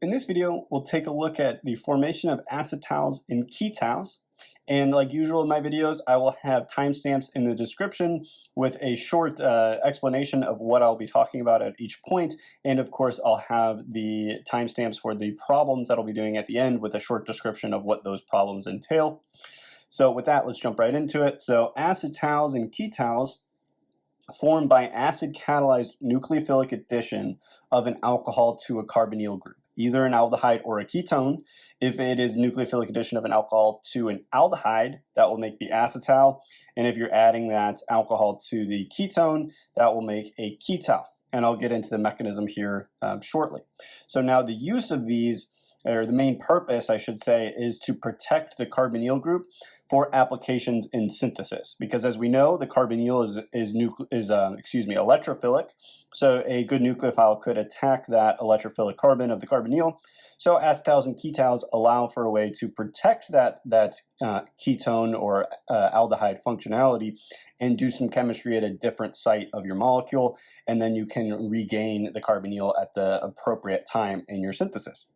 In this video, we'll take a look at the formation of acetals and ketals. And like usual in my videos, I will have timestamps in the description with a short explanation of what I'll be talking about at each point. And of course, I'll have the timestamps for the problems that I'll be doing at the end with a short description of what those problems entail. So with that, let's jump right into it. So acetals and ketals formed by acid-catalyzed nucleophilic addition of an alcohol to a carbonyl group, either an aldehyde or a ketone. If it is nucleophilic addition of an alcohol to an aldehyde, that will make the acetal. And if you're adding that alcohol to the ketone, that will make a ketal. And I'll get into the mechanism here shortly. So now the use of these, or the main purpose, I should say, is to protect the carbonyl group for applications in synthesis. Because as we know, the carbonyl is electrophilic. So a good nucleophile could attack that electrophilic carbon of the carbonyl. So acetals and ketals allow for a way to protect that ketone or aldehyde functionality and do some chemistry at a different site of your molecule. And then you can regain the carbonyl at the appropriate time in your synthesis.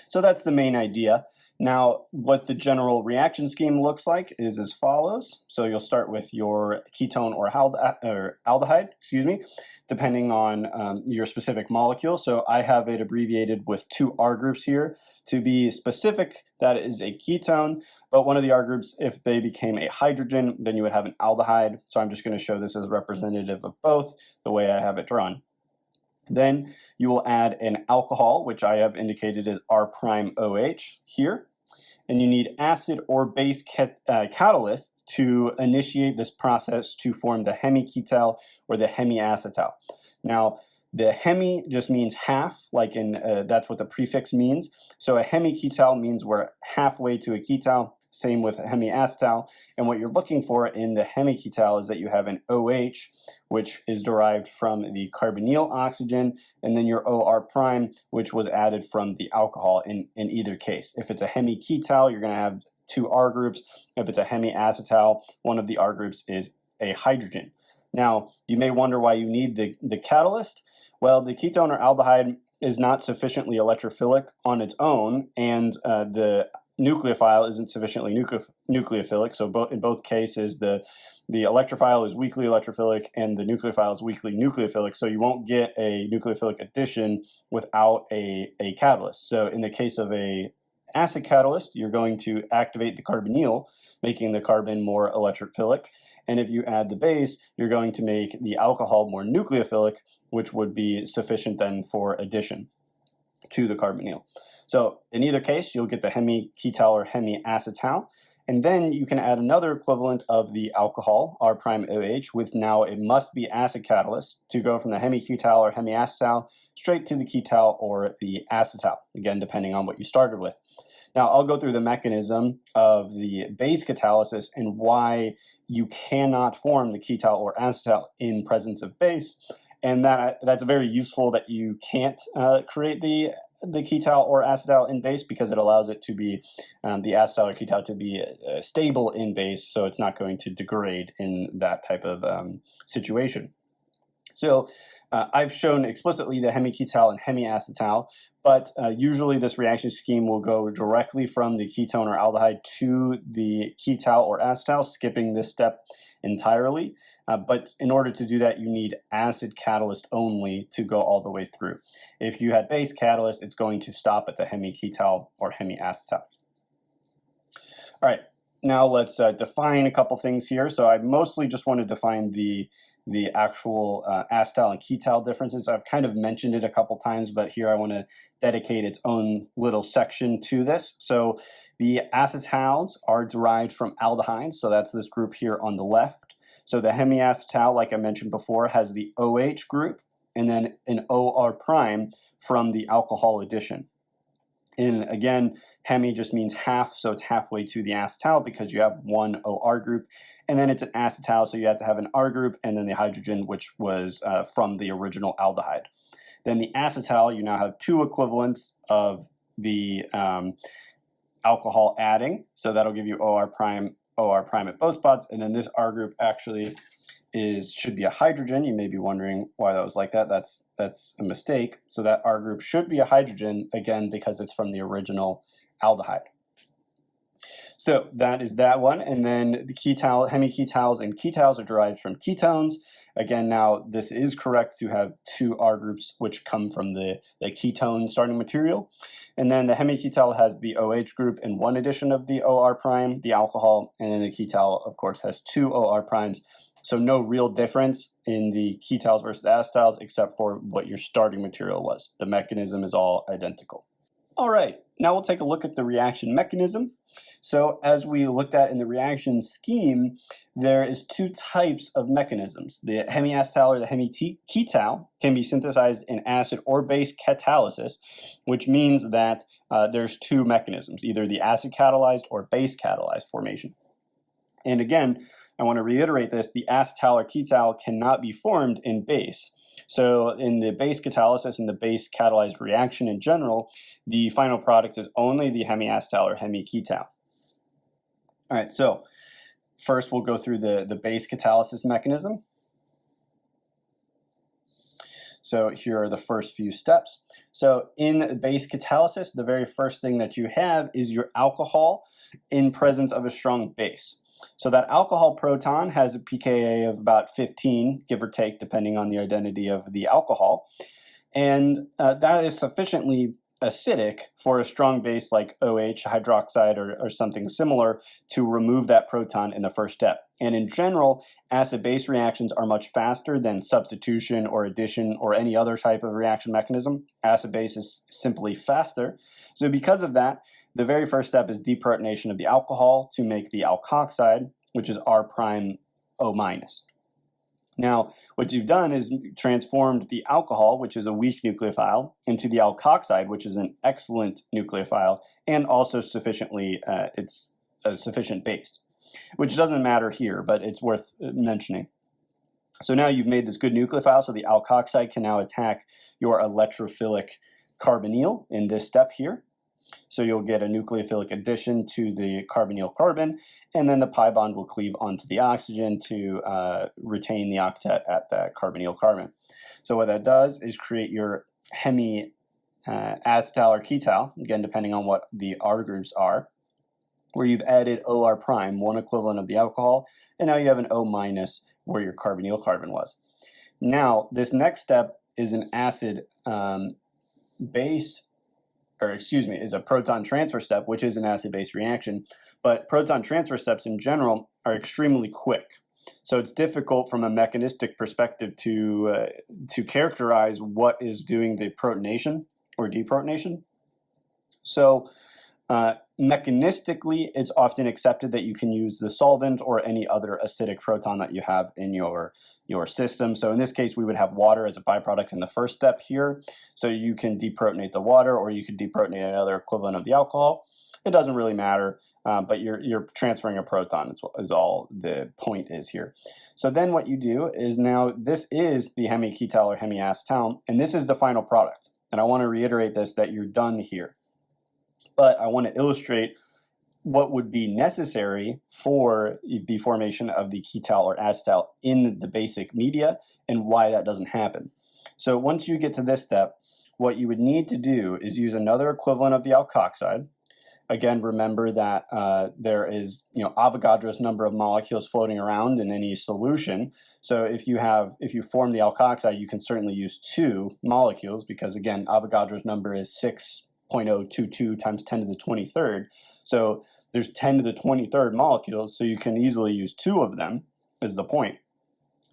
So that's the main idea. Now, what the general reaction scheme looks like is as follows. So you'll start with your ketone or aldehyde, depending on your specific molecule. So I have it abbreviated with 2 R groups here. To be specific, that is a ketone, but one of the R groups, if they became a hydrogen, then you would have an aldehyde. So I'm just going to show this as representative of both, the way I have it drawn. Then you will add an alcohol, which I have indicated as R'(OH) here. And you need acid or base catalyst to initiate this process to form the hemiketal or the hemiacetal. Now, the hemi just means half, like in that's what the prefix means. So a hemiketal means we're halfway to a ketal. Same with hemiacetal. And what you're looking for in the hemiketal is that you have an OH, which is derived from the carbonyl oxygen, and then your OR', which was added from the alcohol in either case. If it's a hemiketal, you're going to have 2 R groups. If it's a hemiacetal, one of the R groups is a hydrogen. Now, you may wonder why you need the catalyst. Well, the ketone or aldehyde is not sufficiently electrophilic on its own, and the nucleophile isn't sufficiently nucleophilic. So in both cases, the electrophile is weakly electrophilic and the nucleophile is weakly nucleophilic. So you won't get a nucleophilic addition without a catalyst. So in the case of a acid catalyst, you're going to activate the carbonyl, making the carbon more electrophilic. And if you add the base, you're going to make the alcohol more nucleophilic, which would be sufficient then for addition to the carbonyl. So in either case, you'll get the hemiketal or hemiacetal, and then you can add another equivalent of the alcohol, R'(OH), with now it must be acid catalyst to go from the hemiketal or hemiacetal straight to the ketal or the acetal, again, depending on what you started with. Now, I'll go through the mechanism of the base catalysis and why you cannot form the ketal or acetal in presence of base, and that's very useful that you can't create the ketal or acetal in base, because it allows it to be, the acetal or ketal to be stable in base, so it's not going to degrade in that type of situation. So I've shown explicitly the hemiketal and hemiacetal, but usually this reaction scheme will go directly from the ketone or aldehyde to the ketal or acetal, skipping this step entirely. But in order to do that, you need acid catalyst only to go all the way through. If you had base catalyst, it's going to stop at the hemiketal or hemiacetal. All right, now let's define a couple things here. So I mostly just want to define the actual acetal and ketal differences. I've kind of mentioned it a couple times, but here I want to dedicate its own little section to this. So the acetals are derived from aldehydes, so that's this group here on the left. So the hemiacetal, like I mentioned before, has the OH group and then an OR' from the alcohol addition. And again, hemi just means half, so it's halfway to the acetal because you have 1 OR group. And then it's an acetal, so you have to have an R group and then the hydrogen, which was from the original aldehyde. Then the acetal, you now have 2 equivalents of the alcohol adding, so that'll give you OR' at both spots, and then this R group actually should be a hydrogen. You may be wondering why that was like that. That's a mistake. So that R group should be a hydrogen, again, because it's from the original aldehyde. So that is that one. And then the hemiketals and ketals are derived from ketones. Again, now this is correct to have two R groups which come from the ketone starting material. And then the hemiketal has the OH group and one addition of the OR prime, the alcohol, and then the ketal, of course, has two OR primes. So no real difference in the ketals versus acetals except for what your starting material was. The mechanism is all identical. All right, now we'll take a look at the reaction mechanism. So as we looked at in the reaction scheme, there is two types of mechanisms. The hemiacetal or the hemiketal can be synthesized in acid or base catalysis, which means that there's two mechanisms, either the acid catalyzed or base catalyzed formation. And again, I want to reiterate this, the acetal or ketal cannot be formed in base. So in the base catalysis and the base catalyzed reaction in general, the final product is only the hemiacetal or hemiketal. All right, so first we'll go through the base catalysis mechanism. So here are the first few steps. So in base catalysis, the very first thing that you have is your alcohol in presence of a strong base. So that alcohol proton has a pKa of about 15, give or take, depending on the identity of the alcohol. And that is sufficiently acidic for a strong base like OH, hydroxide, or something similar to remove that proton in the first step. And in general, acid-base reactions are much faster than substitution or addition or any other type of reaction mechanism. Acid-base is simply faster. So because of that, the very first step is deprotonation of the alcohol to make the alkoxide, which is R prime O minus. Now, what you've done is transformed the alcohol, which is a weak nucleophile, into the alkoxide, which is an excellent nucleophile, and also it's a sufficient base, which doesn't matter here, but it's worth mentioning. So now you've made this good nucleophile, so the alkoxide can now attack your electrophilic carbonyl in this step here. So you'll get a nucleophilic addition to the carbonyl carbon, and then the pi bond will cleave onto the oxygen to retain the octet at that carbonyl carbon. So what that does is create your hemiacetal or ketal, again depending on what the R groups are, where you've added OR prime, one equivalent of the alcohol, and now you have an O minus where your carbonyl carbon was. Now this next step is an acid base, is a proton transfer step, which is an acid-base reaction. But proton transfer steps in general are extremely quick. So it's difficult from a mechanistic perspective to characterize what is doing the protonation or deprotonation. So mechanistically, it's often accepted that you can use the solvent or any other acidic proton that you have in your system. So in this case, we would have water as a byproduct in the first step here. So you can deprotonate the water, or you could deprotonate another equivalent of the alcohol. It doesn't really matter, but you're transferring a proton is all the point is here. So then what you do is now this is the hemiketal or hemiacetal, and this is the final product. And I want to reiterate this, that you're done here. But I want to illustrate what would be necessary for the formation of the ketal or acetal in the basic media and why that doesn't happen. So once you get to this step, what you would need to do is use another equivalent of the alkoxide. Again, remember that there is Avogadro's number of molecules floating around in any solution. So if you form the alkoxide, you can certainly use two molecules because, again, Avogadro's number is 6.022 times 10 to the 23rd. So there's 10 to the 23rd molecules, so you can easily use two of them, is the point.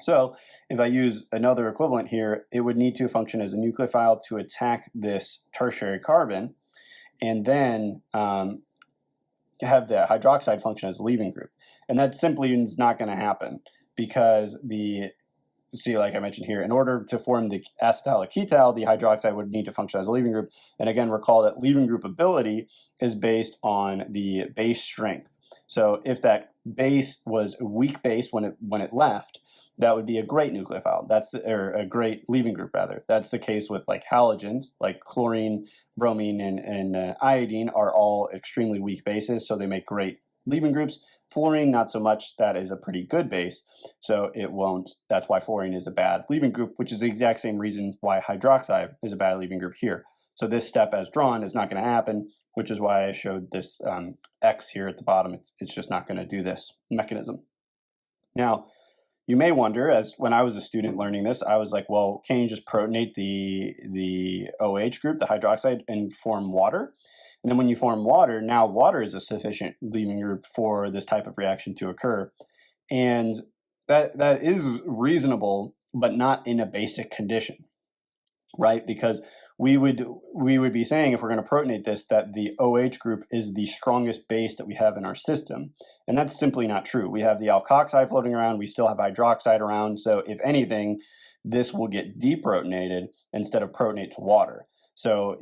So if I use another equivalent here, it would need to function as a nucleophile to attack this tertiary carbon, and then to have the hydroxide function as a leaving group. And that simply is not going to happen because like I mentioned here, in order to form the acetal or ketal, the hydroxide would need to function as a leaving group. And again, recall that leaving group ability is based on the base strength. So if that base was a weak base when it left, that would be a great nucleophile. Or a great leaving group rather. That's the case with like halogens, like chlorine, bromine, and iodine are all extremely weak bases, so they make great leaving groups. Fluorine, not so much. That is a pretty good base, so it won't. That's why fluorine is a bad leaving group, which is the exact same reason why hydroxide is a bad leaving group here. So this step as drawn is not going to happen, which is why I showed this X here at the bottom. It's just not going to do this mechanism. Now, you may wonder, as when I was a student learning this, I was like, well, can you just protonate the OH group, the hydroxide, and form water? And then when you form water, now water is a sufficient leaving group for this type of reaction to occur. And that is reasonable, but not in a basic condition, right? Because we would be saying, if we're going to protonate this, that the OH group is the strongest base that we have in our system. And that's simply not true. We have the alkoxide floating around, we still have hydroxide around, so if anything, this will get deprotonated instead of protonate to water. So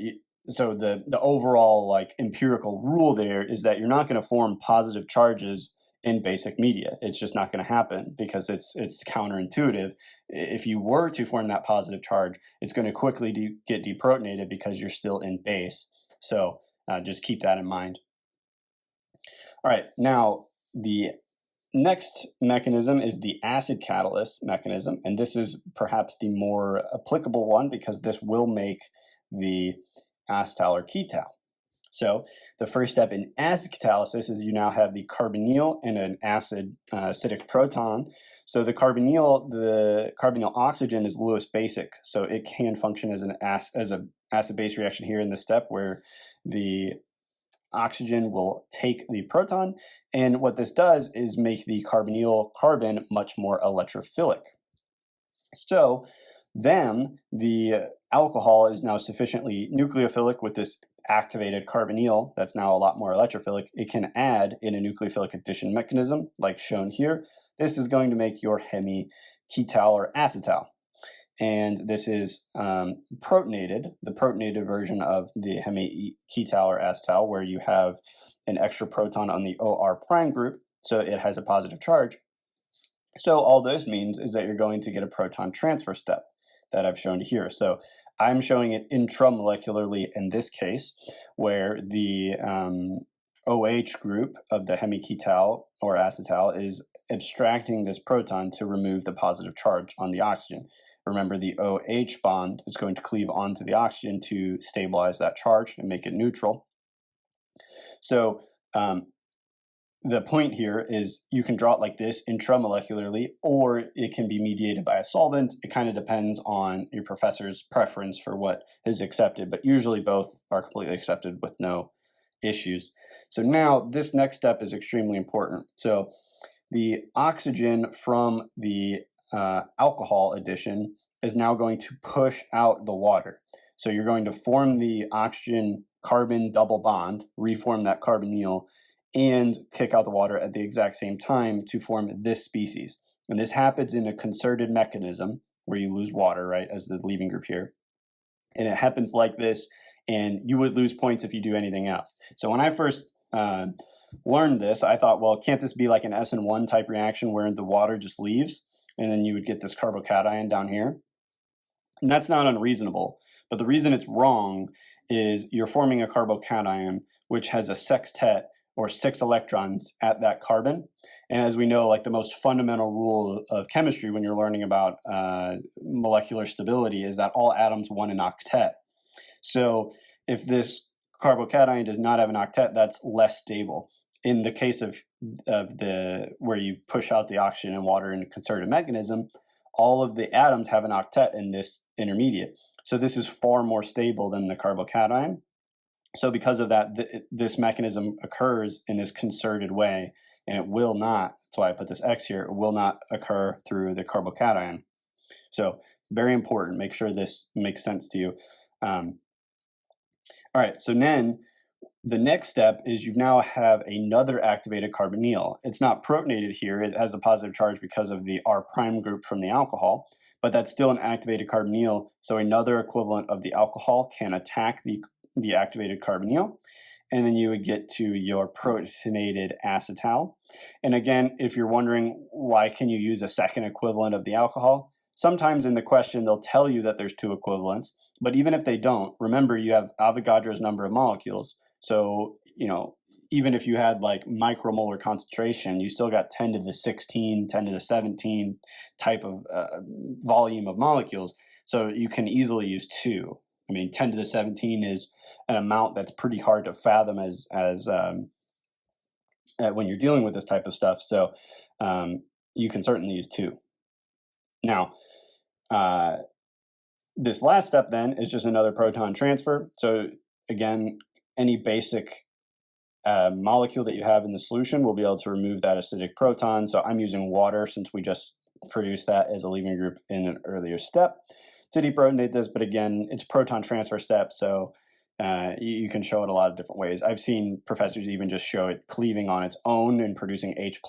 the overall like empirical rule there is that you're not going to form positive charges in basic media. It's just not going to happen because it's counterintuitive. If you were to form that positive charge, it's going to quickly get deprotonated because you're still in base. So just keep that in mind. All right, now the next mechanism is the acid catalyst mechanism, and this is perhaps the more applicable one because this will make the acetal or ketal. So the first step in acid catalysis is you now have the carbonyl and an acidic proton. So the carbonyl oxygen is Lewis basic, so it can function as an acid-base reaction here in this step where the oxygen will take the proton, and what this does is make the carbonyl carbon much more electrophilic. So then the alcohol is now sufficiently nucleophilic with this activated carbonyl that's now a lot more electrophilic. It can add in a nucleophilic addition mechanism like shown here. This is going to make your hemiketal or acetal. And this is protonated, the protonated version of the hemiketal or acetal, where you have an extra proton on the OR prime group, so it has a positive charge. So all this means is that you're going to get a proton transfer step that I've shown here. So I'm showing it intramolecularly in this case, where the OH group of the hemiketal or acetal is abstracting this proton to remove the positive charge on the oxygen. Remember, the OH bond is going to cleave onto the oxygen to stabilize that charge and make it neutral. So the point here is you can draw it like this intramolecularly, or it can be mediated by a solvent. It kind of depends on your professor's preference for what is accepted, but usually both are completely accepted with no issues. So now this next step is extremely important. So the oxygen from the alcohol addition is now going to push out the water. So you're going to form the oxygen carbon double bond, reform that carbonyl, and kick out the water at the exact same time to form this species. And this happens in a concerted mechanism where you lose water, right, as the leaving group here. And it happens like this, and you would lose points if you do anything else. So when I first learned this, I thought, well, can't this be like an SN1 type reaction where the water just leaves, and then you would get this carbocation down here? And that's not unreasonable, but the reason it's wrong is you're forming a carbocation which has a sextet or 6 electrons at that carbon. And as we know, like the most fundamental rule of chemistry when you're learning about molecular stability is that all atoms want an octet. So if this carbocation does not have an octet, that's less stable. In the case of where you push out the oxygen and water in a concerted mechanism, all of the atoms have an octet in this intermediate. So this is far more stable than the carbocation. So because of that, this mechanism occurs in this concerted way, and it will not, that's why I put this X here, it will not occur through the carbocation. So very important, make sure this makes sense to you. All right, so then the next step is you now have another activated carbonyl. It's not protonated here, it has a positive charge because of the R prime group from the alcohol, but that's still an activated carbonyl, so another equivalent of the alcohol can attack the activated carbonyl, and then you would get to your protonated acetal. And again, if you're wondering why can you use a second equivalent of the alcohol, sometimes in the question they'll tell you that there's 2 equivalents, but even if they don't, remember you have Avogadro's number of molecules. So, you know, even if you had like micromolar concentration, you still got 10 to the 16, 10 to the 17 type of volume of molecules. So you can easily use 2. I mean, 10 to the 17 is an amount that's pretty hard to fathom as when you're dealing with this type of stuff. So you can certainly use 2. Now, this last step then is just another proton transfer. So again, any basic molecule that you have in the solution will be able to remove that acidic proton. So I'm using water since we just produced that as a leaving group in an earlier step to deprotonate this. But again, it's proton transfer step, so you can show it a lot of different ways. I've seen professors even just show it cleaving on its own and producing H+,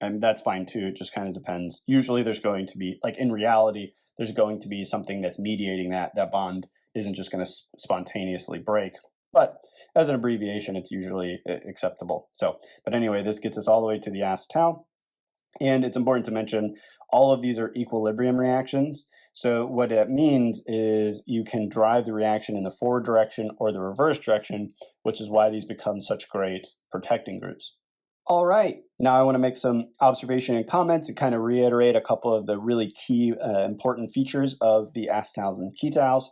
and that's fine too. It just kind of depends. Usually there's going to be, like in reality, there's going to be something that's mediating that. That bond isn't just going to spontaneously break. But as an abbreviation, it's usually acceptable. So, but anyway, this gets us all the way to the acetal. And it's important to mention all of these are equilibrium reactions. So what that means is you can drive the reaction in the forward direction or the reverse direction, which is why these become such great protecting groups. All right, now I want to make some observation and comments and kind of reiterate a couple of the really key important features of the acetals and ketals.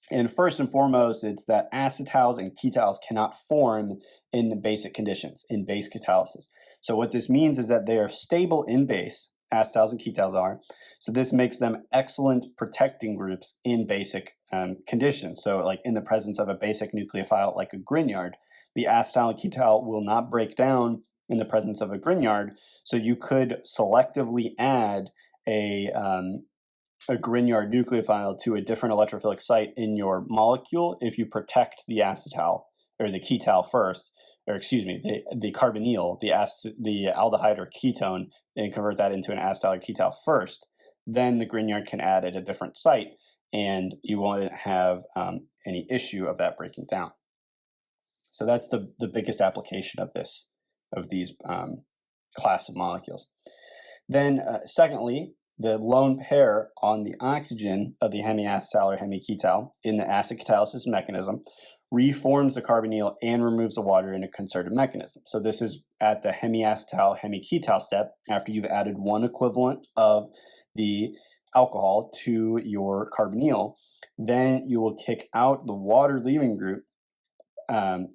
And first and foremost, it's that acetals and ketals cannot form in the basic conditions, in base catalysis. So what this means is that they are stable in base, acetals and ketals are. So this makes them excellent protecting groups in basic conditions. So like in the presence of a basic nucleophile like a Grignard, the acetal and ketal will not break down in the presence of a Grignard. So you could selectively add a Grignard nucleophile to a different electrophilic site in your molecule if you protect the acetal or the ketal first, or excuse me, the carbonyl, the aldehyde or ketone, and convert that into an acetal or ketal first. Then the Grignard can add at a different site, and you won't have any issue of that breaking down. So that's the biggest application of these class of molecules. Then secondly, the lone pair on the oxygen of the hemiacetal or hemiketal in the acid catalysis mechanism reforms the carbonyl and removes the water in a concerted mechanism. So this is at the hemiacetal hemiketal step after you've added one equivalent of the alcohol to your carbonyl. Then you will kick out the water leaving group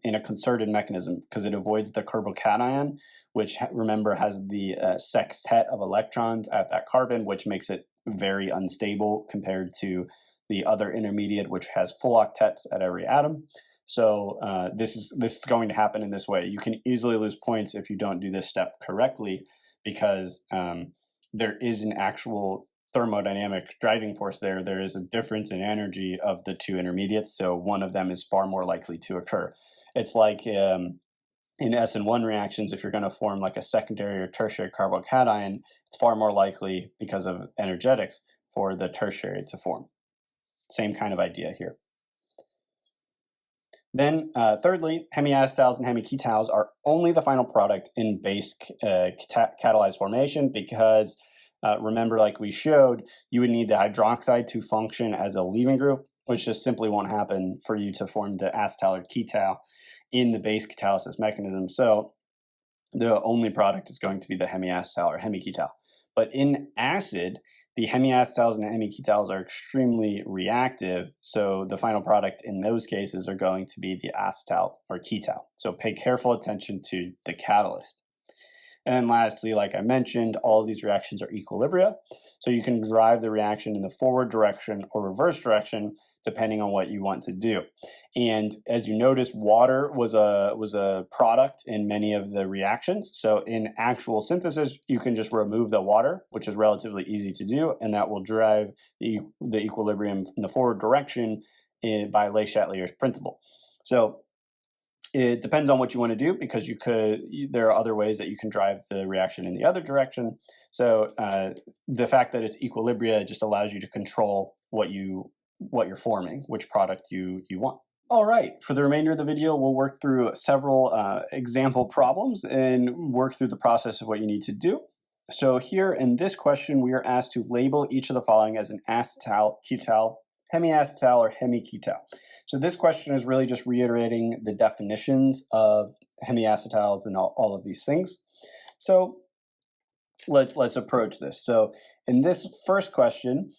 in a concerted mechanism because it avoids the carbocation, which remember has the sextet of electrons at that carbon, which makes it very unstable compared to the other intermediate, which has full octets at every atom. So this is going to happen in this way. You can easily lose points if you don't do this step correctly because there is an actual thermodynamic driving force there. There is a difference in energy of the two intermediates, so one of them is far more likely to occur. It's like in SN1 reactions, if you're going to form like a secondary or tertiary carbocation, it's far more likely because of energetics for the tertiary to form. Same kind of idea here. Then thirdly, hemiacetals and hemiketals are only the final product in base catalyzed formation because remember, like we showed, you would need the hydroxide to function as a leaving group, which just simply won't happen for you to form the acetal or ketal in the base catalysis mechanism. So the only product is going to be the hemiacetal or hemiketal. But in acid, the hemiacetals and hemiketals are extremely reactive, so the final product in those cases are going to be the acetal or ketal. So pay careful attention to the catalyst. And lastly, like I mentioned, all of these reactions are equilibria, so you can drive the reaction in the forward direction or reverse direction depending on what you want to do. And as you notice, water was a product in many of the reactions. So in actual synthesis, you can just remove the water, which is relatively easy to do, and that will drive the equilibrium in the forward direction by Le-Chatelier's principle. So it depends on what you want to do because there are other ways that you can drive the reaction in the other direction. So the fact that it's equilibria just allows you to control what you're forming, which product you want. All right, for the remainder of the video, we'll work through several example problems and work through the process of what you need to do. So here in this question, we are asked to label each of the following as an acetal, ketal, hemiacetal, or hemiketal. So this question is really just reiterating the definitions of hemiacetals and all of these things. So let's approach this. So in this first question,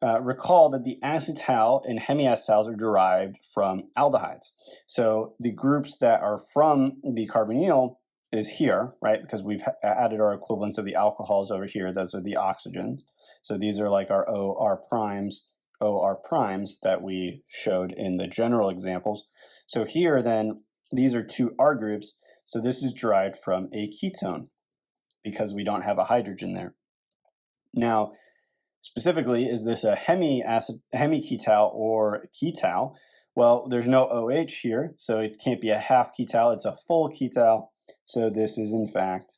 recall that the acetal and hemiacetals are derived from aldehydes. So the groups that are from the carbonyl is here, right? Because we've added our equivalents of the alcohols over here. Those are the oxygens. So these are like our OR primes that we showed in the general examples. So here then, these are two R groups. So this is derived from a ketone because we don't have a hydrogen there. Now, specifically, is this a hemiketal or ketal? Well, there's no OH here, so it can't be a half ketal, it's a full ketal. So this is in fact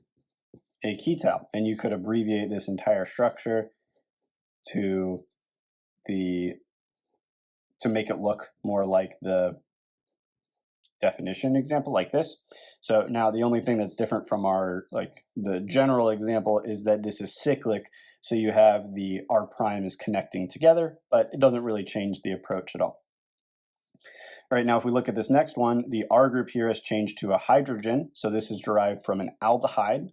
a ketal. And you could abbreviate this entire structure to make it look more like the definition example like this. So now the only thing that's different from our the general example is that this is cyclic, so you have the R primes connecting together, but it doesn't really change the approach at all. All right, now if we look at this next one, the R group here has changed to a hydrogen, so this is derived from an aldehyde.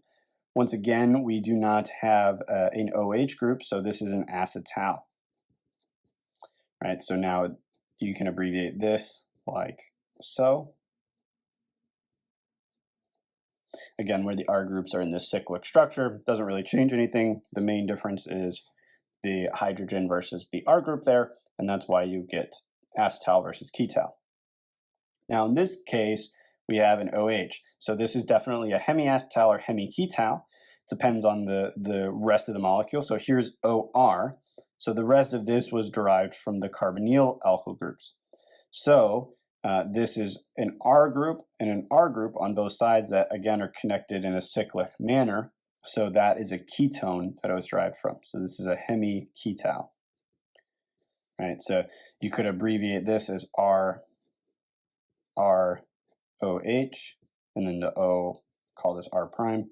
Once again, we do not have an OH group, so this is an acetal. All right, so now you can abbreviate this like so. Again, where the R groups are in this cyclic structure, doesn't really change anything. The main difference is the hydrogen versus the R group there, and that's why you get acetal versus ketal. Now in this case, we have an OH. So this is definitely a hemiacetal or hemiketal. It depends on the rest of the molecule. So here's OR. So the rest of this was derived from the carbonyl alkyl groups. So this is an R group and an R group on both sides that, again, are connected in a cyclic manner. So that is a ketone that it was derived from. So this is a hemiketal. Right, so you could abbreviate this as ROH, and then the O, call this R prime.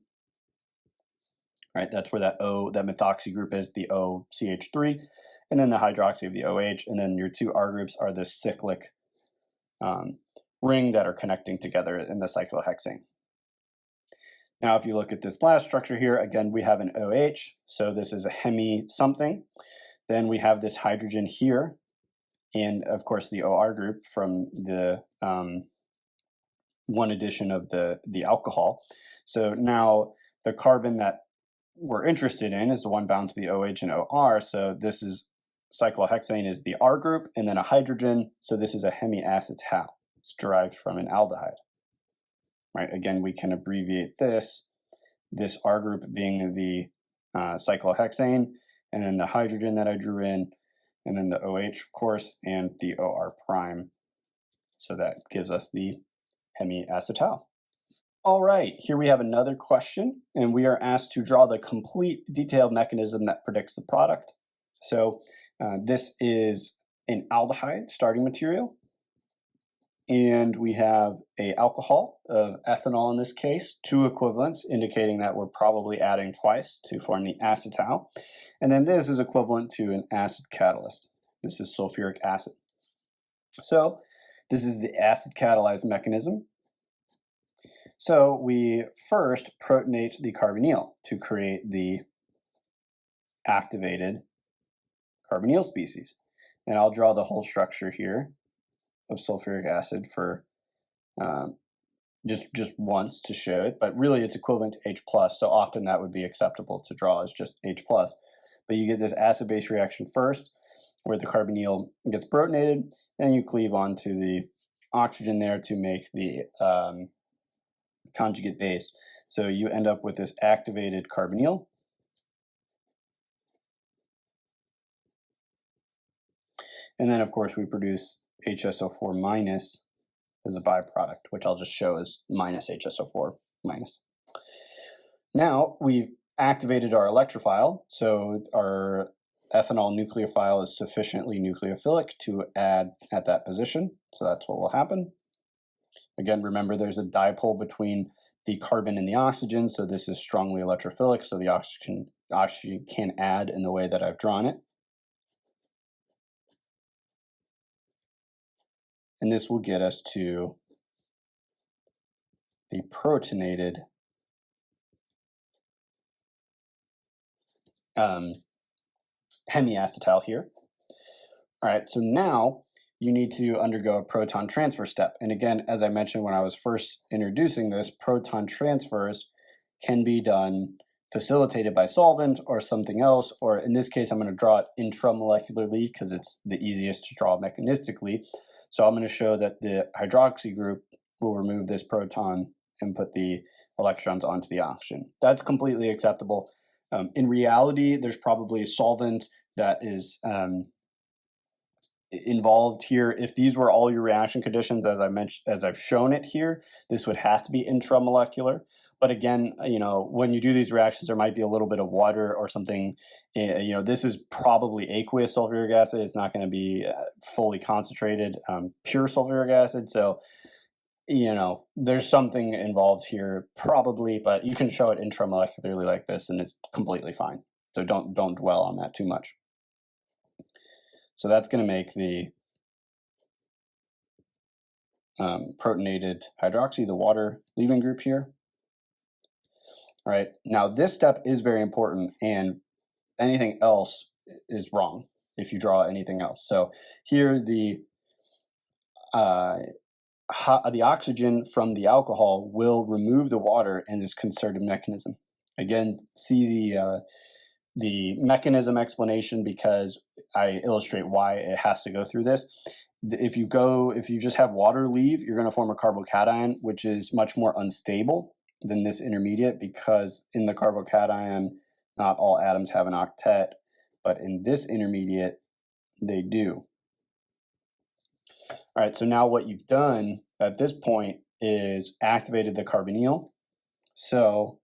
Right, that's where that methoxy group is, the OCH3, and then the hydroxy of the OH, and then your two R groups are the cyclic ring that are connecting together in the cyclohexane. Now, if you look at this last structure here, again, we have an OH, so this is a hemi something. Then we have this hydrogen here, and of course the OR group from the one addition of the alcohol. So now the carbon that we're interested in is the one bound to the OH and OR, so this is cyclohexane is the R group, and then a hydrogen, so this is a hemiacetal. It's derived from an aldehyde. Right, again, we can abbreviate this R group being the cyclohexane, and then the hydrogen that I drew in, and then the OH, of course, and the OR prime. So that gives us the hemiacetal. All right, here we have another question, and we are asked to draw the complete detailed mechanism that predicts the product. So this is an aldehyde starting material, and we have an alcohol of ethanol in this case, two equivalents, indicating that we're probably adding twice to form the acetal. And then this is equivalent to an acid catalyst. This is sulfuric acid. So this is the acid catalyzed mechanism. So we first protonate the carbonyl to create the activated carbonyl species. And I'll draw the whole structure here of sulfuric acid for just once to show it, but really it's equivalent to H+, so often that would be acceptable to draw as just H+. But you get this acid-base reaction first, where the carbonyl gets protonated, and you cleave onto the oxygen there to make the conjugate base. So you end up with this activated carbonyl. And then, of course, we produce HSO4 minus as a byproduct, which I'll just show as minus HSO4 minus. Now we've activated our electrophile, so our ethanol nucleophile is sufficiently nucleophilic to add at that position, so that's what will happen. Again, remember there's a dipole between the carbon and the oxygen, so this is strongly electrophilic, so the oxygen can add in the way that I've drawn it. and this will get us to the protonated hemiacetal here. All right, so now you need to undergo a proton transfer step. And again, as I mentioned when I was first introducing this, proton transfers can be done facilitated by solvent or something else, or in this case, I'm going to draw it intramolecularly because it's the easiest to draw mechanistically. So I'm going to show that the hydroxy group will remove this proton and put the electrons onto the oxygen. That's completely acceptable. In reality, there's probably a solvent that is involved here. If these were all your reaction conditions, as I mentioned, as I've shown it here, this would have to be intramolecular. But again, when you do these reactions, there might be a little bit of water or something. This is probably aqueous sulfuric acid. It's not going to be fully concentrated, pure sulfuric acid. So, there's something involved here probably, but you can show it intramolecularly like this and it's completely fine. So don't dwell on that too much. So that's going to make the protonated hydroxy, the water leaving group here. All right, now this step is very important, and anything else is wrong if you draw anything else. So here the oxygen from the alcohol will remove the water in this concerted mechanism. Again, see the mechanism explanation because I illustrate why it has to go through this. If you just have water leave, you're going to form a carbocation, which is much more unstable than this intermediate, because in the carbocation, not all atoms have an octet, but in this intermediate, they do. All right, so now what you've done at this point is activated the carbonyl. So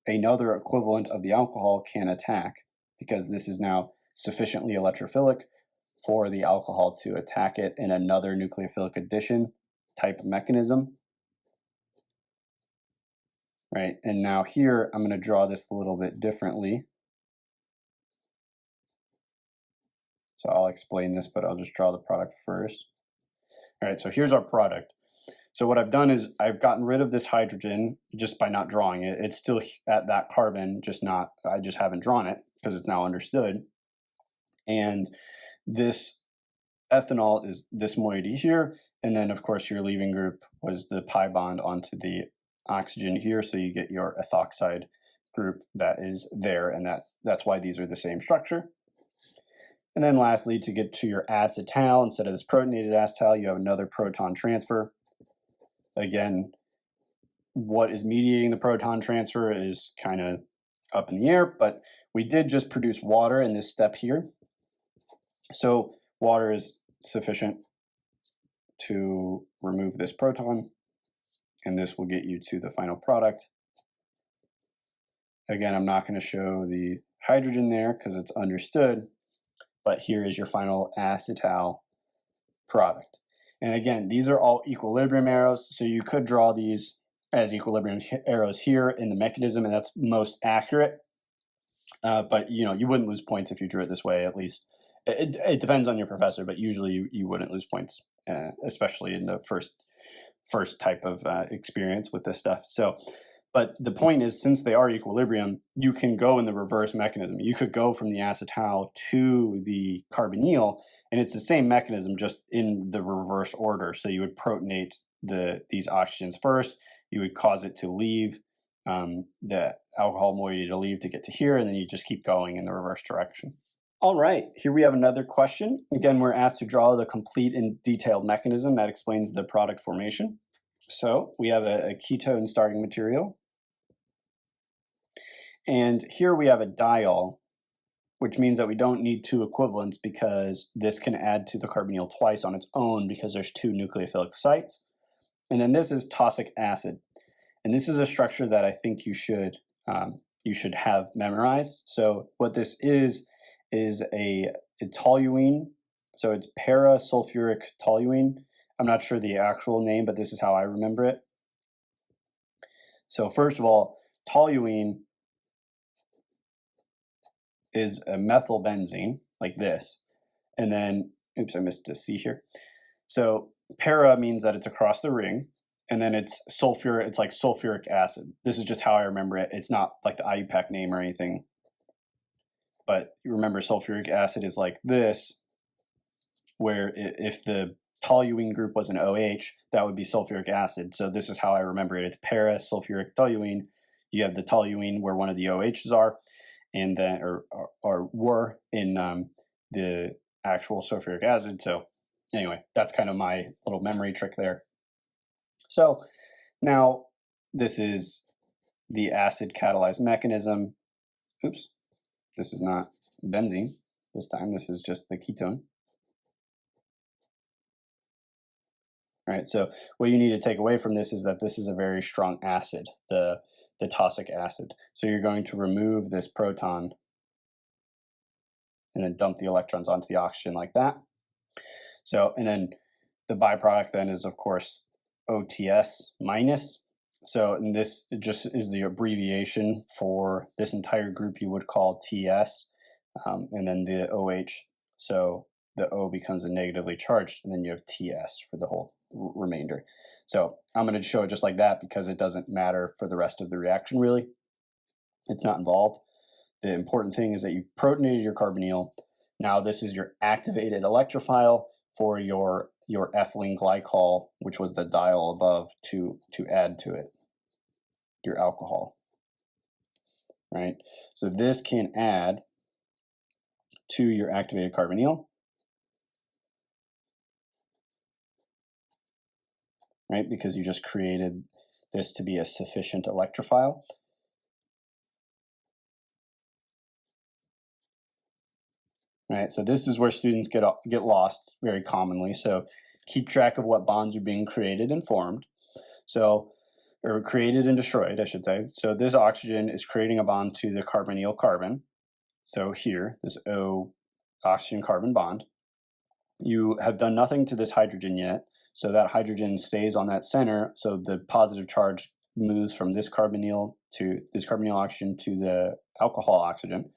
another equivalent of the alcohol can attack, because this is now sufficiently electrophilic for the alcohol to attack it in another nucleophilic addition type mechanism. Right, and now here I'm going to draw this a little bit differently. So I'll explain this, but I'll just draw the product first. All right, so here's our product. So what I've done is I've gotten rid of this hydrogen just by not drawing it. It's still at that carbon, I just haven't drawn it because it's now understood. And this ethanol is this moiety here. And then of course your leaving group was the pi bond onto the oxygen here. So you get your ethoxide group that is there, and that's why these are the same structure. And then lastly, to get to your acetal, instead of this protonated acetal, you have another proton transfer. Again, what is mediating the proton transfer is kind of up in the air, but we did just produce water in this step here. So water is sufficient to remove this proton, and this will get you to the final product. Again, I'm not going to show the hydrogen there because it's understood, but here is your final acetal product. And again, these are all equilibrium arrows, so you could draw these as equilibrium arrows here in the mechanism, and that's most accurate. But you wouldn't lose points if you drew it this way, at least. It depends on your professor, but usually you wouldn't lose points, especially in the first type of experience with this stuff. So, but the point is, since they are equilibrium, you can go in the reverse mechanism. You could go from the acetal to the carbonyl, and it's the same mechanism, just in the reverse order. So you would protonate these oxygens first. You would cause it to leave, the alcohol moiety to leave to get to here, and then you just keep going in the reverse direction. All right, here we have another question. Again, we're asked to draw the complete and detailed mechanism that explains the product formation. So we have a ketone starting material. And here we have a diol, which means that we don't need two equivalents because this can add to the carbonyl twice on its own because there's two nucleophilic sites. And then this is tosic acid. And this is a structure that I think you should have memorized. So what this is a toluene. So it's parasulfuric toluene. I'm not sure the actual name, but this is how I remember it. So first of all, toluene is a methylbenzene, like this. And then, oops, I missed a C here. So para means that it's across the ring, and then it's sulfuric. It's like sulfuric acid. This is just how I remember it. It's not like the IUPAC name or anything. But you remember sulfuric acid is like this, where if the toluene group was an OH, that would be sulfuric acid. So this is how I remember it. It's para sulfuric toluene. You have the toluene where one of the OHs are, and then or were in the actual sulfuric acid. So anyway, that's kind of my little memory trick there. So now this is the acid catalyzed mechanism. Oops, this is not benzene this time. This is just the ketone. All right, so what you need to take away from this is that this is a very strong acid, the tosic acid. So you're going to remove this proton and then dump the electrons onto the oxygen like that. So, and then the byproduct then is, of course, OTS minus. So, and this just is the abbreviation for this entire group you would call TS, and then the OH. So the O becomes a negatively charged, and then you have TS for the whole remainder. So I'm going to show it just like that because it doesn't matter for the rest of the reaction really. It's not involved. The important thing is that you've protonated your carbonyl. Now this is your activated electrophile for your ethylene glycol, which was the diol above, to add to it, your alcohol. Right? So this can add to your activated carbonyl. Right? Because you just created this to be a sufficient electrophile. Right? So this is where students get lost very commonly. So keep track of what bonds are being created and formed. So, or created and destroyed, I should say. So this oxygen is creating a bond to the carbonyl carbon. So here, this O oxygen carbon bond. You have done nothing to this hydrogen yet. So that hydrogen stays on that center. So the positive charge moves from this carbonyl oxygen to the alcohol oxygen.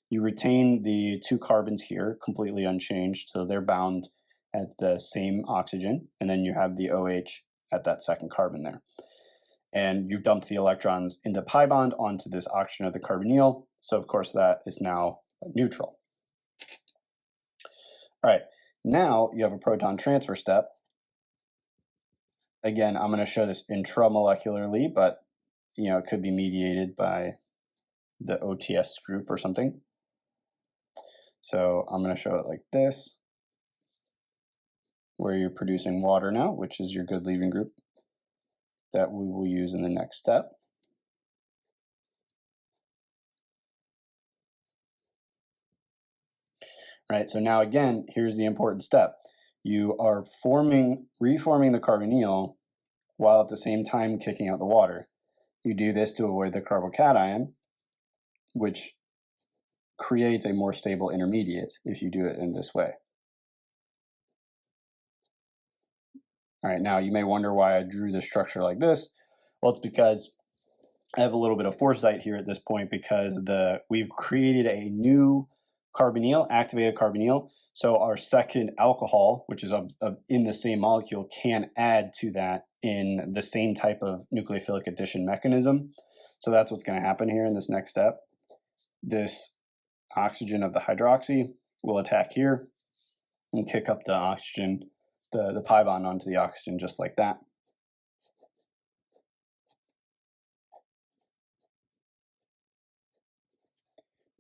You retain the two carbons here completely unchanged. So they're bound at the same oxygen. And then you have the OH at that second carbon there. And you've dumped the electrons in the pi bond onto this oxygen of the carbonyl. So of course that is now neutral. All right, now you have a proton transfer step. Again, I'm going to show this intramolecularly, but it could be mediated by the OTS group or something. So I'm going to show it like this, where you're producing water now, which is your good leaving group that we will use in the next step. Right, so now again, here's the important step. You are reforming the carbonyl while at the same time kicking out the water. You do this to avoid the carbocation, which creates a more stable intermediate if you do it in this way. All right, now you may wonder why I drew the structure like this. Well, it's because I have a little bit of foresight here at this point because we've created a new carbonyl, activated carbonyl. So our second alcohol, which is in the same molecule, can add to that in the same type of nucleophilic addition mechanism. So that's what's going to happen here in this next step. This oxygen of the hydroxy will attack here and kick up the oxygen, the pi bond onto the oxygen just like that.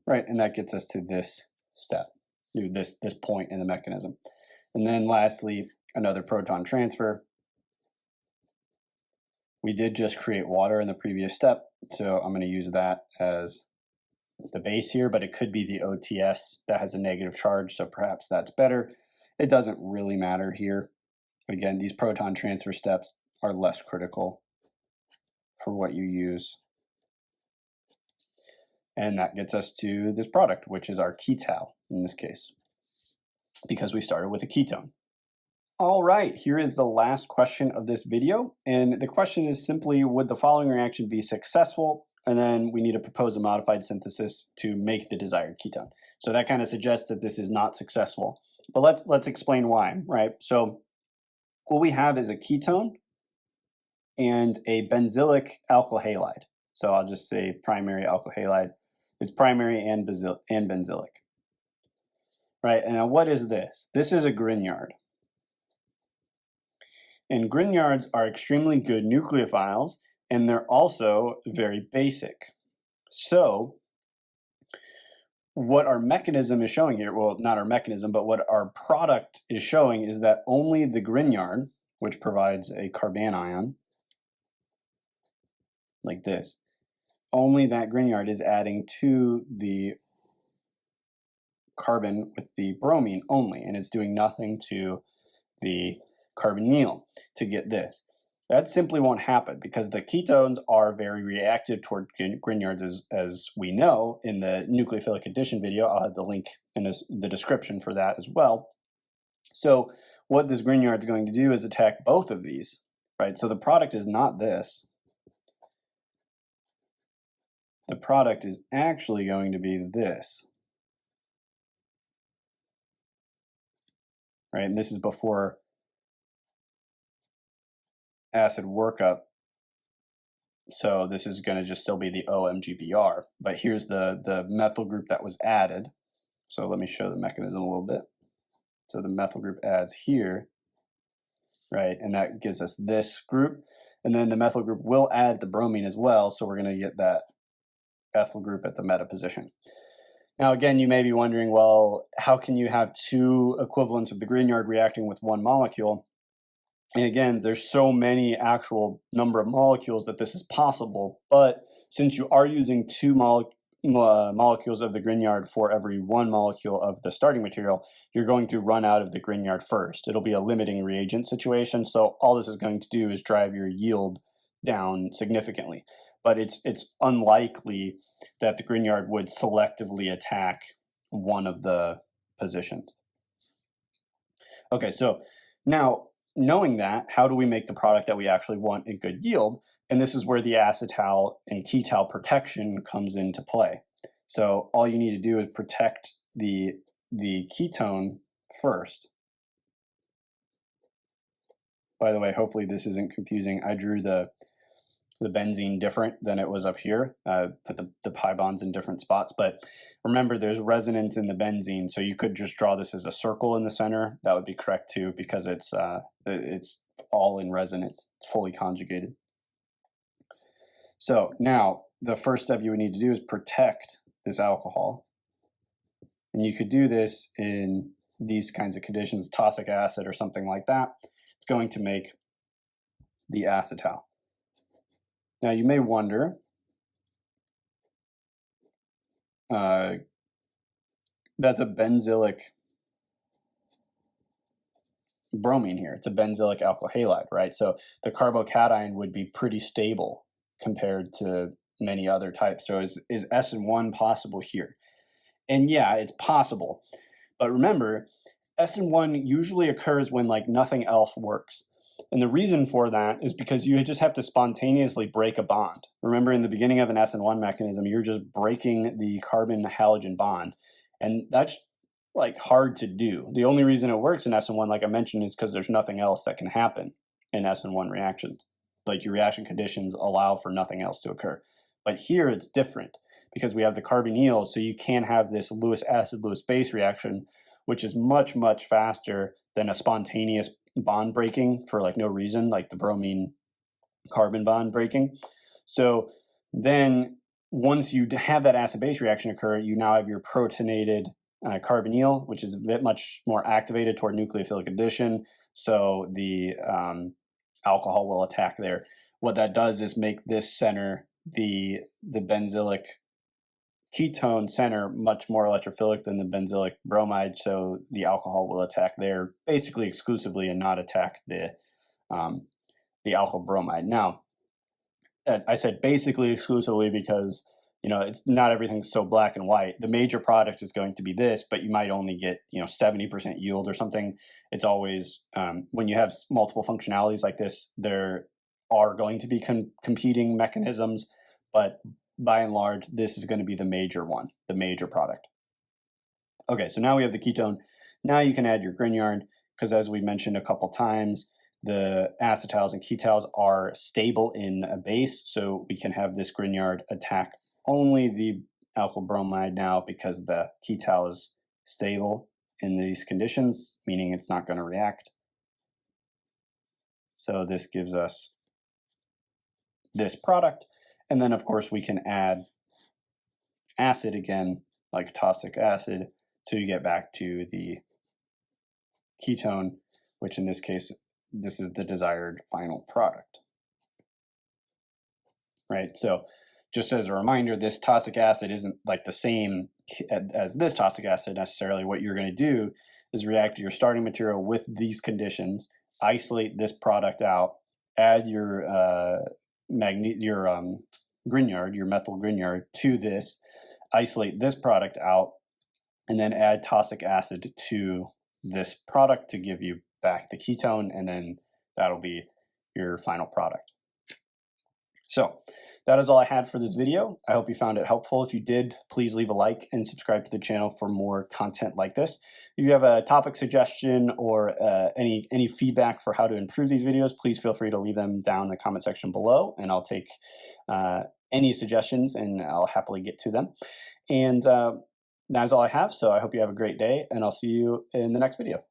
Right, and that gets us to this step, this point in the mechanism. And then lastly, another proton transfer. We did just create water in the previous step, so I'm going to use that as the base here, but it could be the OTS that has a negative charge, so perhaps that's better. It doesn't really matter here. Again, these proton transfer steps are less critical for what you use. And that gets us to this product, which is our ketal in this case, because we started with a ketone. All right, here is the last question of this video. And the question is simply, would the following reaction be successful? And then we need to propose a modified synthesis to make the desired ketone. So that kind of suggests that this is not successful. But let's explain why, right? So what we have is a ketone and a benzylic alkyl halide. So I'll just say primary alkyl halide. It's primary and benzylic. Right, and now what is this? This is a Grignard. And Grignards are extremely good nucleophiles, and they're also very basic. So what our mechanism is showing here, well, not our mechanism, but what our product is showing is that only the Grignard, which provides a carbanion, like this, only that Grignard is adding to the carbon with the bromine only, and it's doing nothing to the carbonyl to get this. That simply won't happen because the ketones are very reactive toward Grignards, as we know in the nucleophilic addition video. I'll have the link in the description for that as well. So what this Grignard is going to do is attack both of these, right? So the product is not this. The product is actually going to be this. Right, and this is before acid workup. So this is going to just still be the OMGBR. But here's the methyl group that was added. So let me show the mechanism a little bit. So the methyl group adds here, right? And that gives us this group. And then the methyl group will add the bromine as well. So we're going to get that ethyl group at the meta position. Now, again, you may be wondering, well, how can you have two equivalents of the Grignard reacting with one molecule? And again, there's so many actual number of molecules that this is possible. But since you are using two molecules of the Grignard for every one molecule of the starting material, you're going to run out of the Grignard first. It'll be a limiting reagent situation. So all this is going to do is drive your yield down significantly. But it's unlikely that the Grignard would selectively attack one of the positions. Okay, so now knowing that, how do we make the product that we actually want in good yield? And this is where the acetal and ketal protection comes into play. So all you need to do is protect the ketone first. By the way, hopefully this isn't confusing. I drew the benzene different than it was up here, put the pi bonds in different spots, but remember there's resonance in the benzene, so you could just draw this as a circle in the center. That would be correct too, because it's all in resonance, it's fully conjugated. So now the first step you would need to do is protect this alcohol, and you could do this in these kinds of conditions, tossic acid or something like that. It's going to make the acetal. Now you may wonder, that's a benzylic bromine here. It's a benzylic alkyl halide, right? So the carbocation would be pretty stable compared to many other types. So is SN1 possible here? And yeah, it's possible. But remember, SN1 usually occurs when like nothing else works. And the reason for that is because you just have to spontaneously break a bond. Remember, in the beginning of an SN1 mechanism, you're just breaking the carbon-halogen bond. And that's like hard to do. The only reason it works in SN1, like I mentioned, is because there's nothing else that can happen in SN1 reactions. Like your reaction conditions allow for nothing else to occur. But here it's different because we have the carbonyl, so you can have this Lewis acid, Lewis base reaction, which is much, much faster than a spontaneous bond breaking for like no reason, like the bromine carbon bond breaking. So then once you have that acid base reaction occur, you now have your protonated carbonyl, which is a bit much more activated toward nucleophilic addition. So the alcohol will attack there. What that does is make this center, the benzylic ketone center, much more electrophilic than the benzylic bromide, so the alcohol will attack there basically exclusively and not attack the alkyl bromide. Now, I said basically exclusively because it's not everything's so black and white. The major product is going to be this, but you might only get 70% yield or something. It's always when you have multiple functionalities like this, there are going to be competing mechanisms, but by and large, this is going to be the major one, the major product. Okay, so now we have the ketone. Now you can add your Grignard, because as we mentioned a couple times, the acetals and ketals are stable in a base, so we can have this Grignard attack only the alkyl bromide now because the ketal is stable in these conditions, meaning it's not going to react. So this gives us this product, and then of course we can add acid again, like tosic acid, to get back to the ketone, which in this case, this is the desired final product. Right, so just as a reminder, this tosic acid isn't like the same as this tosic acid necessarily. What you're going to do is react your starting material with these conditions, isolate this product out, add your Grignard, your methyl Grignard to this, isolate this product out, and then add tosic acid to this product to give you back the ketone, and then that'll be your final product. So that is all I had for this video. I hope you found it helpful. If you did, please leave a like and subscribe to the channel for more content like this. If you have a topic suggestion or any feedback for how to improve these videos, please feel free to leave them down in the comment section below, and I'll take any suggestions and I'll happily get to them. And that's all I have, so I hope you have a great day, and I'll see you in the next video.